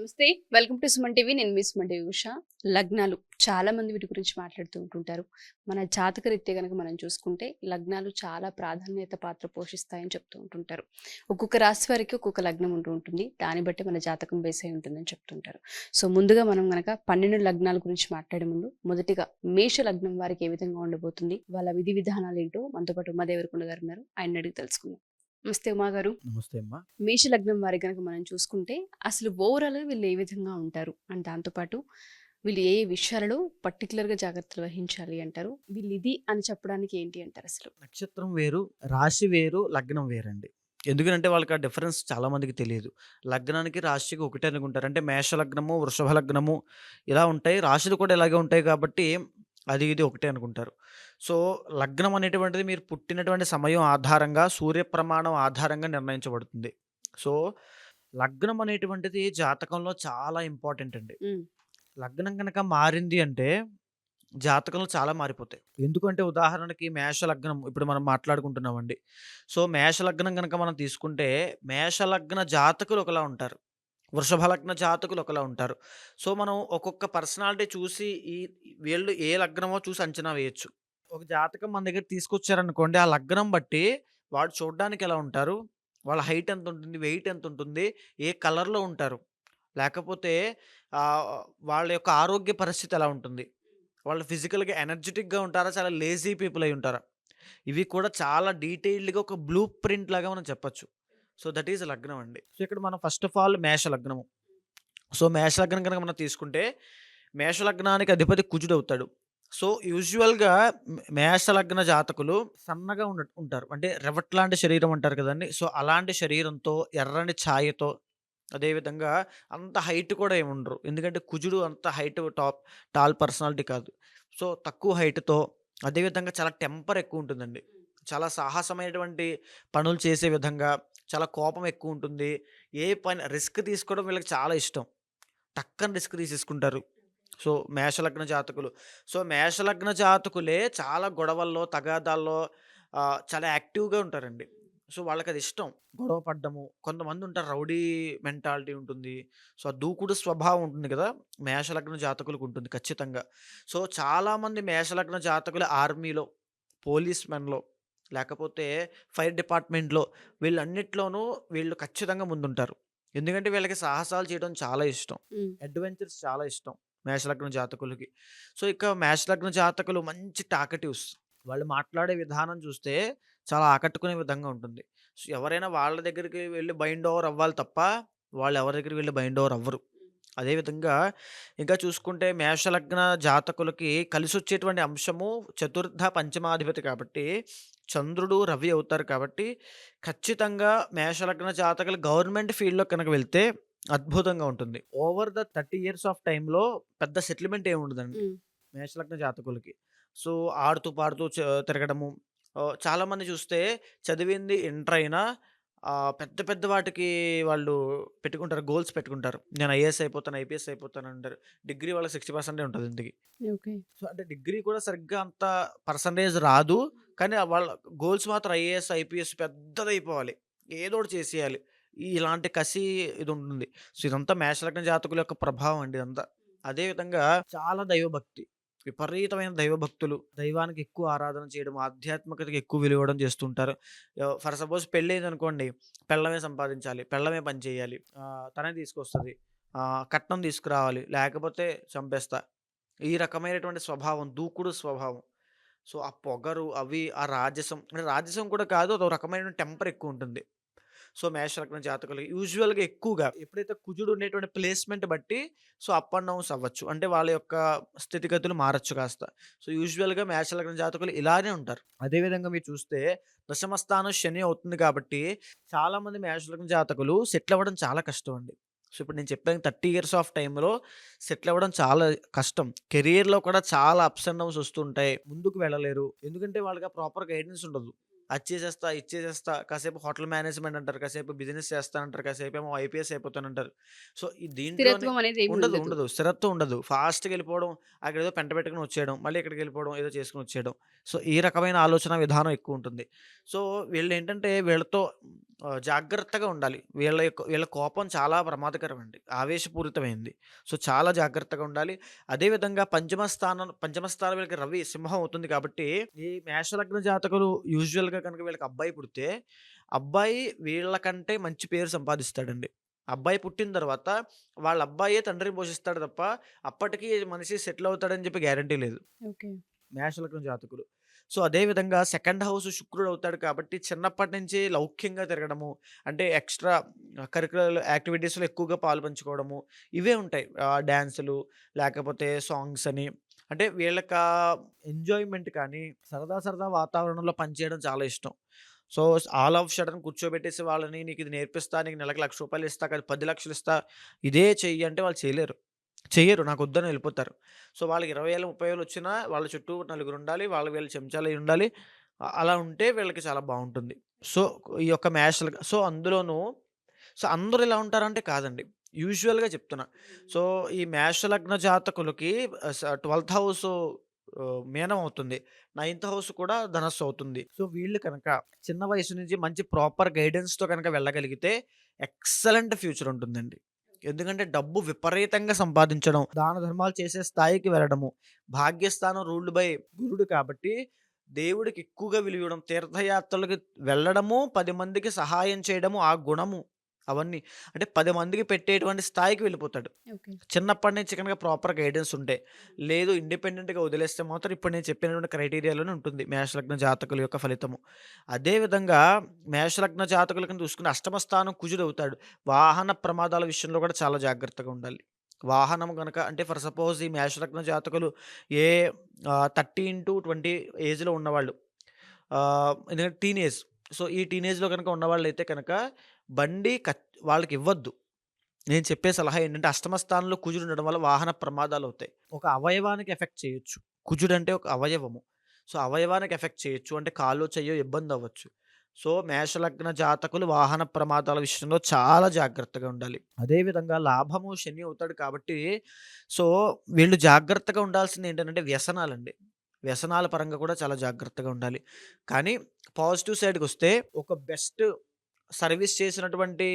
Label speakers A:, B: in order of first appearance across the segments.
A: నమస్తే. Welcome to Suman TV. నేను మీ Suman TV Usha. లగ్నాలు చాలా మంది వీటి గురించి మాట్లాడుతూ ఉంటుంటారు. మన జాతకరీత్యా గనక మనం చూసుకుంటే లగ్నాలు చాలా ప్రాధాన్యత పాత్ర పోషిస్తాయని చెప్తూ ఉంటుంటారు. ఒక్కొక్క రాశి వారికి ఒక్కొక్క లగ్నం ఉంటూ ఉంటుంది. దాన్ని బట్టి మన జాతకం బేస్ అయి ఉంటుందని చెప్తుంటారు. సో ముందుగా మనం గనక 12 లగ్నాల గురించి మాట్లాడే ముందు మొదటిగా మేష లగ్నం వారికి ఏ విధంగా ఉండబోతుంది, వాళ్ళ విధి విధానాలు ఏంటో మనతో పాటు ఉమా దేవరకొండ గారు ఉన్నారు. ఆయన అడిగి తెలుసుకుందాం. నమస్తే ఉమా గారు.
B: నమస్తే అమ్మా.
A: మేష లగ్నం వారి గనక మనం చూసుకుంటే అసలు ఓవరాల్ వీళ్ళు ఏ విధంగా ఉంటారు అండ్ దాంతోపాటు వీళ్ళు ఏ విషయాలలో పర్టికులర్గా జాగ్రత్తలు వహించాలి అంటారు, వీళ్ళు ఇది అని చెప్పడానికి ఏంటి అంటారు అసలు?
B: నక్షత్రం వేరు, రాశి వేరు, లగ్నం వేరండి. ఎందుకంటే వాళ్ళకి ఆ డిఫరెన్స్ చాలా మందికి తెలియదు. లగ్నానికి, రాశికి ఒకటే అనుకుంటారు. అంటే మేష లగ్నము, వృషభ లగ్నము ఇలా ఉంటాయి. రాశులు కూడా ఇలాగే ఉంటాయి కాబట్టి అది ఇది ఒకటే అనుకుంటారు. సో, లగ్నం అనేటువంటిది మీరు పుట్టినటువంటి సమయం ఆధారంగా, సూర్య ప్రమాణం ఆధారంగా నిర్ణయించబడుతుంది. సో, లగ్నం అనేటువంటిది జాతకంలో చాలా ఇంపార్టెంట్ అండి.
A: ఉమ్,
B: లగ్నం గనక మారింది అంటే జాతకంలో చాలా మారిపోతాయి. ఎందుకంటే ఉదాహరణకి మేష లగ్నం ఇప్పుడు మనం మాట్లాడుకుంటున్నామండి. సో, మేష లగ్నం గనక మనం తీసుకుంటే మేష లగ్న జాతకులు ఒకలా ఉంటారు. వృషభ లగ్న జాతకులు ఒకలా ఉంటారు. సో, మనం ఒక్కొక్క పర్సనాలిటీ చూసి వీళ్ళు ఏ లగ్నమో చూసి అంచనా వేయొచ్చు. ఒక జాతకం మన దగ్గర తీసుకొచ్చారనుకోండి, ఆ లగ్నం బట్టి వాడు చూడ్డానికి ఎలా ఉంటారు? వాళ్ళ హైట్ ఎంతుంటుంది? వెయిట్ ఎంతుంటుంది? ఏ కలర్‌లో ఉంటారు? లేకపోతే ఆహ్, వాళ్ళ యొక్క ఆరోగ్య పరిస్థితి ఎలా ఉంటుంది? వాళ్ళు ఫిజికల్‌గా ఎనర్జిటిక్‌గా ఉంటారా? చాలా లేజీ పీపుల్ అయ్యి ఉంటారా? ఇవి కూడా చాలా డీటెయిల్డ్‌గా ఒక బ్లూ ప్రింట్ లాగా మనం చెప్పొచ్చు. సో, దట్ ఈస్ లగ్నం అండి. సో, ఇక్కడ మనం ఫస్ట్ ఆఫ్ ఆల్ మేష లగ్నము. సో, మేష లగ్నం గనక మనం తీసుకుంటే మేష లగ్నానికి అధిపతి కుజుడవుతాడు. సో, యూజువల్‌గా మేష లగ్న జాతకులు సన్నగా ఉంటారు. అంటే రెవెట్ లాంటి శరీరం అంటారు కదండీ! సో, అలాంటి శరీరంతో, ఎర్రని ఛాయతో, అదేవిధంగా అంత హైట్ కూడా ఏముండరు. ఎందుకంటే కుజుడు అంత హైట్ టాల్ పర్సనాలిటీ కాదు. సో, తక్కువ హైట్‌తో అదేవిధంగా చాలా టెంపర్ ఎక్కువుంటుందండి. చాలా సాహసమైనటువంటి పనులు చేసే విధంగా, చాలా కోపం ఎక్కువుంటుంది. ఏ పని రిస్క్ తీసుకోవడం వీళ్ళకి చాలా ఇష్టం. టక్కన రిస్క్ తీసేసుకుంటారు. సో, మేషలగ్న జాతకులు. సో, మేషలగ్న జాతకులే చాలా గొడవల్లో, తగాదాల్లో చాలా యాక్టివ్‌గా ఉంటారండి. సో, వాళ్ళకది ఇష్టం. గొడవ పడ్డము. కొంతమందుంటారు రౌడీ మెంటాలిటీ ఉంటుంది. సో, ఆ దూకుడు స్వభావం ఉంటుంది కదా! మేషలగ్న జాతకులకుంటుంది ఖచ్చితంగా. సో, చాలామంది మేషలగ్న జాతకులు ఆర్మీలో, పోలీస్ మెన్‌లో, లేకపోతే ఫైర్ డిపార్ట్‌మెంట్‌లో వీళ్ళన్నిట్లోనూ వీళ్ళు ఖచ్చితంగా ముందుంటారు. ఎందుకంటే వీళ్ళకి సాహసాలు చేయడం చాలా ఇష్టం.
A: ఉమ్,
B: అడ్వెంచర్స్ చాలా ఇష్టం మేషలగ్న జాతకులకి. సో, ఇక మేషలగ్న జాతకులు మంచి టాకటివ్స్. వాళ్ళు మాట్లాడే విధానం చూస్తే చాలా ఆకట్టుకునే విధంగా ఉంటుంది. సో, ఎవరైనా వాళ్ళ దగ్గరికి వెళ్లి బైండ్ ఓవర్ అవ్వాలి తప్ప, వాళ్ళు ఎవరి దగ్గరికి వెళ్లి బైండ్ ఓవర్ అవ్వరు. అదే విధంగా ఇంకా చూసుకుంటే మేషలగ్న జాతకులకి కలిసొచ్చేటువంటి అంశము చతుర్థ, పంచమాధిపతి కాబట్టి చంద్రుడు, రవి అవుతారు కాబట్టి ఖచ్చితంగా మేషలగ్న జాతకులు గవర్నమెంట్ ఫీల్డ్‌లో కనుక వెళ్తే అద్భుతంగా ఉంటుంది. ఓవర్ ద 30 ఇయర్స్ ఆఫ్ టైమ్‌లో పెద్ద సెటిల్‌మెంట్ ఏమి ఉండదండి
A: ఉమ్,
B: మేషలగ్న జాతకులకి. సో, ఆడుతూ పాడుతూ తిరగడము. చాలామంది చూస్తే చదివింది ఇంటర్ అయినా పెద్ద పెద్ద వాటికి వాళ్ళు పెట్టుకుంటారు. గోల్స్ పెట్టుకుంటారు. నేను ఐఏఎస్ అయిపోతాను, ఐపీఎస్ అయిపోతాను అంటారు. డిగ్రీ వాళ్ళకి 60% ఉంటది ఇంతకి.
A: ఓకే.
B: సో, అంటే డిగ్రీ కూడా సరిగ్గా అంత పర్సెంటేజ్ రాదు. కానీ వాళ్ళ గోల్స్ మాత్రం ఐఏఎస్, ఐపీఎస్ పెద్దదయిపోవాలి. ఏదో ఒకటి చేసేయాలి. ఇలాంటి కసి ఇది ఉంటుంది. సో, ఇదంతా మేషలగ్న జాతకుల యొక్క ప్రభావం అండి ఇదంతా. అదే విధంగా చాలా దైవభక్తి. విపరీతమైన దైవభక్తులు. దైవానికి ఎక్కువ ఆరాధన చేయడం, ఆధ్యాత్మికతకి ఎక్కువ విలువివ్వడం చేస్తుంటారు. ఫర్ సపోజ్ పెళ్లయిందనుకోండి, పెళ్ళామే సంపాదించాలి, పెళ్ళామే పని చేయాలి, తనే తీసుకొస్తది, కట్నం తీసుకురావాలి, లేకపోతే చంపేస్తా. ఈ రకమైనటువంటి స్వభావం, దూకుడు స్వభావం. సో, ఆ పొగరు అవి, ఆ రాజసం అంటే రాజసం కూడా కాదు. అదో రకమైన టెంపర్ ఎక్కువుంటుంది. సో, మేషలగ్న జాతకులకి యూజువల్‌గా ఎక్కువగా ఎప్పుడైతే కుజుడు ఉండేటువంటి ప్లేస్‌మెంట్ బట్టి సో, అప్ అండ్ డౌన్స్ అవ్వచ్చు. అంటే వాళ్ళ యొక్క స్థితిగతులు మారొచ్చు కాస్త. సో, యూజువల్‌గా మేషలగ్న జాతకులు ఇలానే ఉంటారు. అదే విధంగా మీరు చూస్తే దశమ స్థానం శని అవుతుంది కాబట్టి చాలామంది మేషలగ్న జాతకులు సెటిల్ అవ్వడం చాలా కష్టం అండి. సో, ఇప్పుడు నేను చెప్పాను 30 ఇయర్స్ ఆఫ్ టైమ్‌లో సెటిల్ అవ్వడం చాలా కష్టం. కెరియర్‌లో కూడా చాలా అప్స్ అండ్ డౌన్స్ వస్తుంటాయి. ముందుకు వెళ్ళలేరు. ఎందుకంటే వాళ్ళకి ఆ ప్రాపర్ గైడెన్స్ ఉండదు. అది చేసేస్తా, ఇది చేసేస్తా, కాసేపు హోటల్ మేనేజ్‌మెంట్ అంటారు, కాసేపు బిజినెస్ చేస్తానంటారు, కాసేపేమో ఐపీఎస్ అయిపోతానంటారు. సో, ఈ దీంట్లోనే
A: స్థిరత్వం అనేది ఏమి
B: ఉండదు,
A: ఉండదు.
B: ఉండదు. స్థిరత్వం ఉండదు. ఫాస్ట్‌గా ఎళ్ళిపోవడం, అక్కడేదో పెంట పెట్టుకొని వచ్చేయడం, మళ్ళీ ఇక్కడికెళ్ళిపోవడం, ఏదో చేసుకొని వచ్చేయడం. సో, ఈ రకమైన ఆలోచన విధానం ఎక్కువుంటుంది. సో, వీళ్ళేంటంటే వీళ్ళతో జాగ్రత్తగా ఉండాలి. వీళ్ళ కోపం చాలా ప్రమాదకరమండి. ఆవేశపూరితమైంది. సో, చాలా జాగ్రత్తగా ఉండాలి. అదేవిధంగా పంచమ స్థానం వీళ్ళకి రవి సింహం అవుతుంది కాబట్టి, ఈ మేషలగ్న జాతకులు యూజువల్‌గా కనుక వీళ్ళకి అబ్బాయి పుడితే, అబ్బాయి వీళ్ళకంటే మంచి పేరు సంపాదిస్తాడండి. అబ్బాయి పుట్టిన తర్వాత వాళ్ళ అబ్బాయే తండ్రిని పోషిస్తాడు తప్ప, అప్పటికి మనిషి సెటిల్ అవుతాడని చెప్పి గ్యారంటీ లేదు.
A: ఓకే.
B: మేషలగ్నం జాతకులు. సో, అదే విధంగా సెకండ్ హౌస్ శుక్రుడవుతాడు కాబట్టి చిన్నప్పటి నుంచి లౌక్యంగా తిరగడము, అంటే ఎక్స్‌ట్రా కరిక్యులర్ యాక్టివిటీస్‌లో ఎక్కువగా పాలుపంచుకోవడము, ఇవే ఉంటాయి. డాన్సులు లేకపోతే సాంగ్స్ అని. అంటే వీళ్ళకా ఎంజాయ్‌మెంట్ కానీ, సరదా సరదా వాతావరణంలో పనిచేయడం చాలా ఇష్టం. సో, ఆల్ ఆఫ్ సడెన్ కూర్చోబెట్టేసి వాళ్ళని నీకిది నేర్పిస్తా, నీకు నెలకు రూ. 1,00,000 ఇస్తా, కాదు 10,00,000 ఇస్తా, ఇదే చెయ్యి అంటే వాళ్ళు చేయలేరు. చెయ్యరు. నాకొద్దని ఎళ్ళిపోతారు. సో, వాళ్ళకి 20,000, 30,000 వచ్చినా వాళ్ళ చుట్టూ నలుగురుండాలి. వీళ్ళు చెంచాలయ్యుండాలి. అలా ఉంటే వీళ్ళకి చాలా బావుంటుంది. సో, ఈ యొక్క అందులోనూ అందరూ ఇలా ఉంటారంటే కాదండి. యూజువల్‌గా చెప్తున్నా. సో, ఈ మేష లగ్న జాతకులకి 12థ్ హౌసు మీనం అవుతుంది. 9థ్ హౌస్ కూడా ధనస్సు అవుతుంది. సో, వీళ్ళు కనుక చిన్న వయసు నుంచి మంచి ప్రాపర్ గైడెన్స్‌తో కనుక వెళ్ళగలిగితే ఎక్సలెంట్ ఫ్యూచర్ ఉంటుందండి. ఎందుకంటే డబ్బు విపరీతంగా సంపాదించడం, దాన ధర్మాలు చేసే స్థాయికి వెళ్ళడము, భాగ్యస్థానం రూల్డ్ బై గురుడు కాబట్టి దేవుడికి ఎక్కువగా విలువివ్వడం, తీర్థయాత్రలకి వెళ్ళడము, 10 మందికి సహాయం చేయడము, ఆ గుణము అవన్నీ. అంటే 10 మందికి పెట్టేటువంటి స్థాయికి వెళ్ళిపోతాడు.
A: ఓకే.
B: చిన్నప్పటి నుంచి కనుక ప్రాపర్ గైడెన్స్ ఉంటే. లేదు ఇండిపెండెంట్‌గా వదిలేస్తే మాత్రం ఇప్పుడు నేను చెప్పినటువంటి క్రైటీరియాలోనే ఉంటుంది మేషలగ్న జాతకుల యొక్క ఫలితము. అదే విధంగా మేషలగ్న జాతకులను చూసుకుని అష్టమ స్థానం కుజుడవుతాడు. వాహన ప్రమాదాల విషయంలో కూడా చాలా జాగ్రత్తగా ఉండాలి. వాహనం గనక అంటే ఫర్ సపోజ్ ఈ మేషలగ్న జాతకులు ఏ 30-20 ఏజ్‌లో ఉన్నవాళ్ళు. ఎందుకంటే టీనేజ్. సో, ఈ టీనేజ్‌లో గనక ఉన్నవాళ్ళైతే కనుక బండి వాళ్ళకివ్వద్దు. నేను చెప్పే సలహా ఏంటంటే, అష్టమ స్థానంలో కుజుడుండడం వల్ల వాహన ప్రమాదాలవుతాయి. ఒక అవయవానికి ఎఫెక్ట్ చేయొచ్చు. కుజుడంటే ఒక అవయవము. సో, అవయవానికి ఎఫెక్ట్ చేయొచ్చు. అంటే కాలో, చెయ్యో ఇబ్బందవ్వచ్చు. సో, మేషలగ్న జాతకులు వాహన ప్రమాదాల విషయంలో చాలా జాగ్రత్తగా ఉండాలి. అదే విధంగా లాభము శని అవుతాడు కాబట్టి, సో, వీళ్ళు జాగ్రత్తగా ఉండాల్సిందేంటనంటే వ్యసనాలండి. వ్యసనాల పరంగా కూడా చాలా జాగ్రత్తగా ఉండాలి. కానీ పాజిటివ్ సైడ్‌కొస్తే ఒక బెస్ట్ సర్వీస్ చేసినటువంటి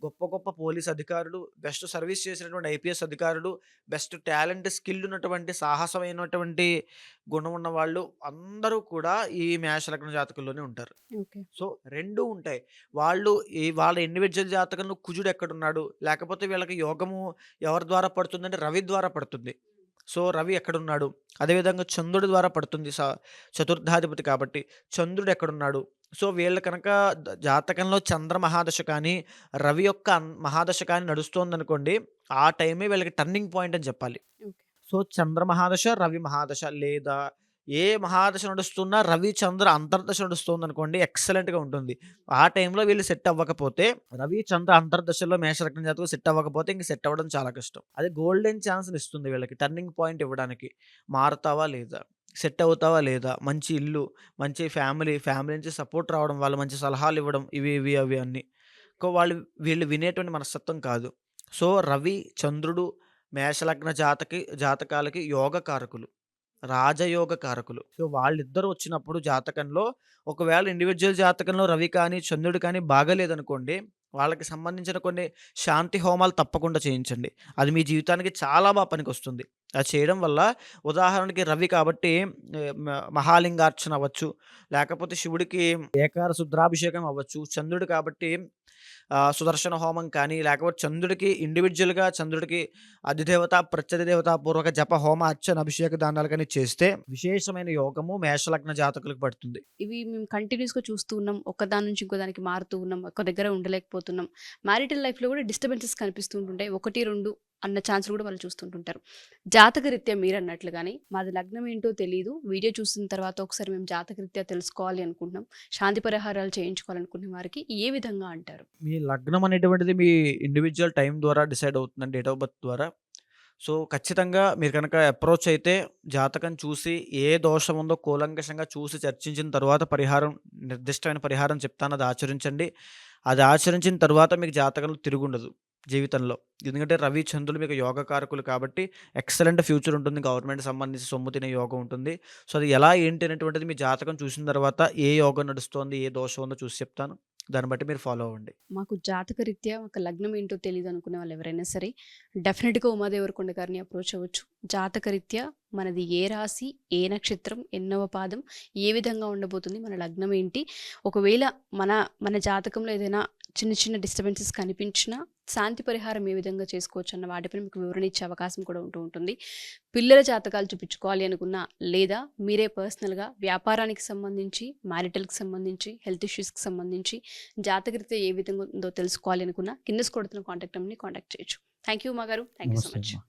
B: గొప్ప గొప్ప పోలీస్ అధికారులు, బెస్ట్ సర్వీస్ చేసినటువంటి ఐపీఎస్ అధికారులు, బెస్ట్ టాలెంట్, స్కిల్ ఉన్నటువంటి, సాహసమైనటువంటి గుణం ఉన్నవాళ్ళు అందరూ కూడా ఈ మేష లగ్న జాతకుల్లోనే ఉంటారు.
A: ఓకే.
B: సో, 2 ఉంటాయి. వాళ్ళు వాళ్ళ ఇండివిడ్యువల్ జాతకంలో కుజుడు ఎక్కడున్నాడు, లేకపోతే వీళ్ళకి యోగము ఎవరి ద్వారా పడుతుందంటే రవి ద్వారా పడుతుంది. సో, రవి ఎక్కడున్నాడు? అదేవిధంగా చంద్రుడి ద్వారా పడుతుంది. చతుర్థాధిపతి కాబట్టి. చంద్రుడు ఎక్కడున్నాడు? సో, వీళ్ళు కనుక జాతకంలో చంద్ర మహాదశ కానీ, రవి యొక్క మహాదశ కానీ నడుస్తోందనుకోండి, ఆ టైమే వీళ్ళకి టర్నింగ్ పాయింట్ అని చెప్పాలి.
A: ఓకే.
B: సో, చంద్ర మహాదశ, రవి మహాదశ లేదా ఏ మహాదశ నడుస్తున్నా రవి, చంద్ర అంతర్దశ నడుస్తోందనుకోండి ఎక్సలెంట్‌గా ఉంటుంది. ఆ టైంలో వీళ్ళు సెట్ అవ్వకపోతే రవి, చంద్ర అంతర్దశలో మేషలగ్న జాతకులు సెట్ అవ్వకపోతే ఇంక సెట్ అవ్వడం చాలా కష్టం. అది గోల్డెన్ ఛాన్స్‌నిస్తుంది వీళ్ళకి టర్నింగ్ పాయింట్ ఇవ్వడానికి. మారతావా లేదా? సెట్ అవుతావా లేదా? మంచి ఇల్లు, మంచి ఫ్యామిలీ నుంచి సపోర్ట్ రావడం, వాళ్ళు మంచి సలహాలివ్వడం ఇవి అవి అన్నీ. వీళ్ళు వినేటువంటి మనస్తత్వం కాదు. సో, రవి, చంద్రుడు మేషలగ్న జాతకాలకి యోగ కారకులు. రాజయోగ కారకులు. సో, వాళ్ళిద్దరూ వచ్చినప్పుడు జాతకంలో ఒకవేళ ఇండివిడ్యువల్ జాతకంలో రవి కానీ, చంద్రుడు కానీ బాగాలేదనుకోండి, వాళ్ళకి సంబంధించిన కొన్ని శాంతి హోమాలు తప్పకుండా చేయించండి. అది మీ జీవితానికి చాలా పనికొస్తుంది. అది చేయడం వల్ల ఉదాహరణకి రవి కాబట్టి మహాలింగార్చన అవ్వచ్చు, లేకపోతే శివుడికి ఏకార శుద్రాభిషేకం అవ్వచ్చు. చంద్రుడు కాబట్టి సుదర్శన హోమం కానీ, లేకపోతే చంద్రుడికి అధిదేవత, ప్రత్యధిదేవత పూర్వక జప, హోమ, అర్చన, అభిషేక దానాలు గాని చేస్తే విశేషమైన యోగము మేషలగ్న జాతకులకు పడుతుంది.
A: ఇవి మేము కంటిన్యూస్‌గా చూస్తూ ఉన్నాం. ఒకదాని నుంచి ఇంకో దానికి మారుతూ ఉన్నాం. ఒక దగ్గర ఉండలేకపోతున్నాం. మ్యారిటల్ లైఫ్‌లో కూడా డిస్టర్బెన్సెస్ కనిపిస్తూ ఉంటుంటాయి. 1, 2 అన్న ఛాన్స్‌లు కూడా వాళ్ళు చూస్తుంటుంటారు. జాతకరీత్యా మీరన్నట్లుగానే మాది లగ్నం ఏంటో తెలీదు. వీడియో చూసిన తర్వాత ఒకసారి మేము జాతకరీత్యా తెలుసుకోవాలి అనుకుంటున్నాం. శాంతి పరిహారాలు చేయించుకోవాలనుకునే వారికి ఏ విధంగా అంటారు?
B: మీ లగ్నం అనేటువంటిది మీ ఇండివిడ్యువల్ టైం ద్వారా డిసైడ్ అవుతుందండి. డేట్ ఆఫ్ బర్త్ ద్వారా. సో, ఖచ్చితంగా మీరు కనుక అప్రోచ్ అయితే జాతకం చూసి ఏ దోషం ఉందో కూలంకషంగా చూసి చర్చించిన తర్వాత నిర్దిష్టమైన పరిహారం చెప్తాను. అది ఆచరించండి. అది ఆచరించిన తర్వాత మీకు జాతకంలో తిరుగుండదు జీవితంలో. ఎందుకంటే రవి, చంద్రులు మీకు యోగకారకులు కాబట్టి ఎక్సలెంట్ ఫ్యూచర్ ఉంటుంది. గవర్నమెంట్ సంబంధించి సొమ్ము తినే యోగం ఉంటుంది. సో, అది ఎలా ఏంటి అనేటువంటిది మీ జాతకం చూసిన తర్వాత ఏ యోగం నడుస్తోంది, ఏ దోషం ఉందో చూసి చెప్తాను. దాన్ని బట్టి మీరు ఫాలో అవ్వండి.
A: మాకు జాతకరీత్యా ఒక లగ్నం ఏంటో తెలీదు అనుకునే వాళ్ళు ఎవరైనా సరే డెఫినెట్‌గా ఉమాదేవరకొండ గారిని అప్రోచ్ అవ్వచ్చు. జాతకరీత్యా మనది ఏ రాశి, ఏ నక్షత్రం, ఎన్నవ పాదం, ఏ విధంగా ఉండబోతుంది, మన లగ్నం ఏంటి, ఒకవేళ మన మన జాతకంలో ఏదైనా చిన్న చిన్న డిస్టర్బెన్సెస్ కనిపించినా శాంతి పరిహారం ఏ విధంగా చేసుకోవచ్చు అన్న వాటిపైన మీకు వివరణ ఇచ్చే అవకాశం కూడా ఉంటుంది. పిల్లల జాతకాలు చూపించుకోవాలి అనుకున్నా, లేదా మీరే పర్సనల్‌గా వ్యాపారానికి సంబంధించి, మ్యారిటల్‌కి సంబంధించి, హెల్త్ ఇష్యూస్‌కి సంబంధించి జాతకరీత్యా ఏ విధంగా ఉందో తెలుసుకోవాలి అనుకున్నా కింద స్క్రోల్ అవుతున్న కాంటాక్ట్ నెంబర్‌ని కాంటాక్ట్ చేయొచ్చు. థ్యాంక్ యూ ఉమా గారు. థ్యాంక్ యూ సో
C: నమస్తే
A: మచ్.
C: అమ్మా.